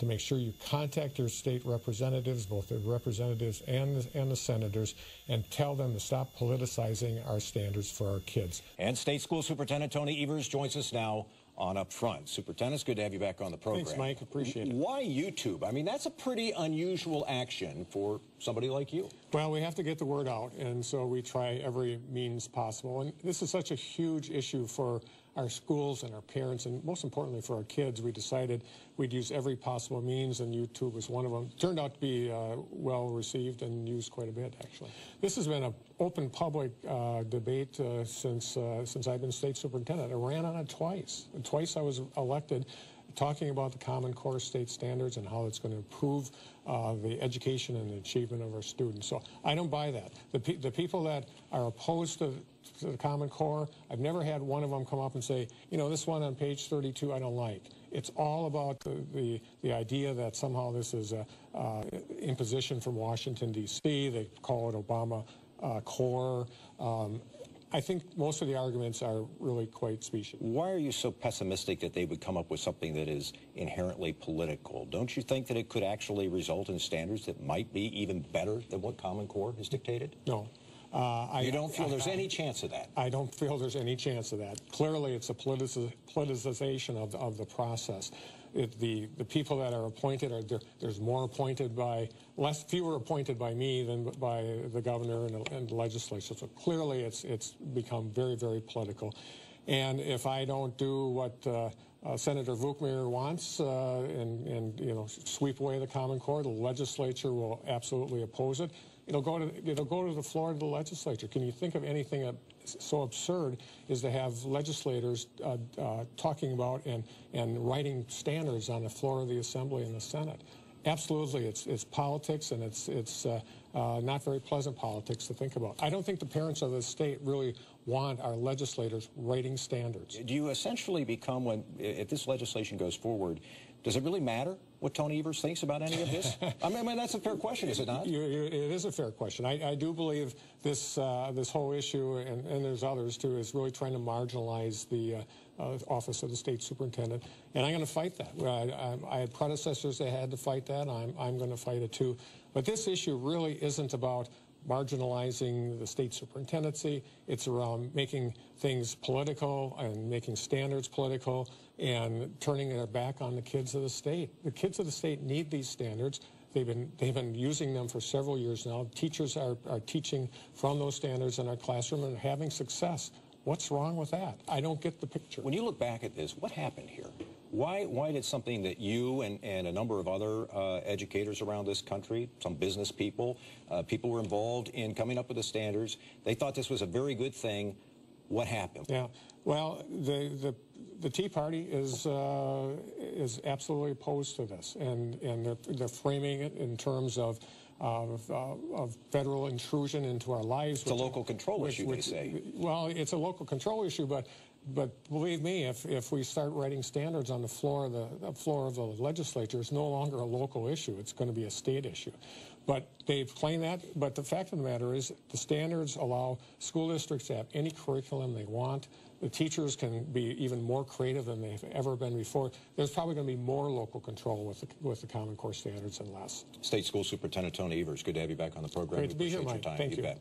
to make sure you contact your state representatives, both the representatives and the senators, and tell them to stop politicizing our standards for our kids. And State School Superintendent Tony Evers joins us now on Up Front. Superintendent, it's good to have you back on the program. Thanks, Mike. Appreciate it. Why YouTube? I mean, that's a pretty unusual action for somebody like you. Well, we have to get the word out, and so we try every means possible. And this is such a huge issue for our schools and our parents, and most importantly for our kids. We decided we'd use every possible means, and YouTube was one of them. It turned out to be well received and used quite a bit, actually. This has been an open public debate since I've been state superintendent. I ran on it twice. Twice I was elected, talking about the Common Core state standards and how it's going to improve the education and the achievement of our students. So I don't buy that. The people that are opposed to the Common Core, I've never had one of them come up and say, you know, this one on page 32 I don't like. It's all about the idea that somehow this is an imposition from Washington, D.C. They call it Obama Core. I think most of the arguments are really quite specious. Why are you so pessimistic that they would come up with something that is inherently political? Don't you think that it could actually result in standards that might be even better than what Common Core has dictated? No. You don't feel there's any chance of that? I don't feel there's any chance of that. Clearly, it's a politicization of the process. The people that are appointed, there's more appointed by, fewer appointed by me than by the governor and the legislature. So clearly it's become very, very political. And if I don't do what Senator Vukmir wants and you know, sweep away the Common Core, the legislature will absolutely oppose it. It'll go to the floor of the legislature. Can you think of anything so absurd as to have legislators talking about and writing standards on the floor of the Assembly and the Senate? Absolutely, it's politics, and it's not very pleasant politics to think about. I don't think the parents of the state really want our legislators writing standards. Do you essentially become, if this legislation goes forward, does it really matter what Tony Evers thinks about any of this? I mean, that's a fair question, is it not? It is a fair question. I do believe this whole issue, and there's others too, is really trying to marginalize the office of the state superintendent, and I'm going to fight that. I had predecessors that had to fight that. I'm going to fight it too. But this issue really isn't about marginalizing the state superintendency. It's around making things political and making standards political and turning their back on the kids of the state. The kids of the state need these standards. They've been using them for several years now. Teachers are teaching from those standards in our classroom and having success. What's wrong with that? I don't get the picture. When you look back at this, what happened here? Why did something that you and a number of other educators around this country, some business people, people were involved in coming up with the standards, they thought this was a very good thing. What happened? Yeah, well, the Tea Party is absolutely opposed to this, and they're framing it in terms of federal intrusion into our lives. It's a local control issue, they say. Well, it's a local control issue, but believe me, if we start writing standards on the floor of the legislature, it's no longer a local issue. It's going to be a state issue. But they've claimed that. But the fact of the matter is the standards allow school districts to have any curriculum they want. The teachers can be even more creative than they've ever been before. There's probably going to be more local control with the Common Core standards and less. State School Superintendent Tony Evers, good to have you back on the program. Great to be here, Mike. Thank you.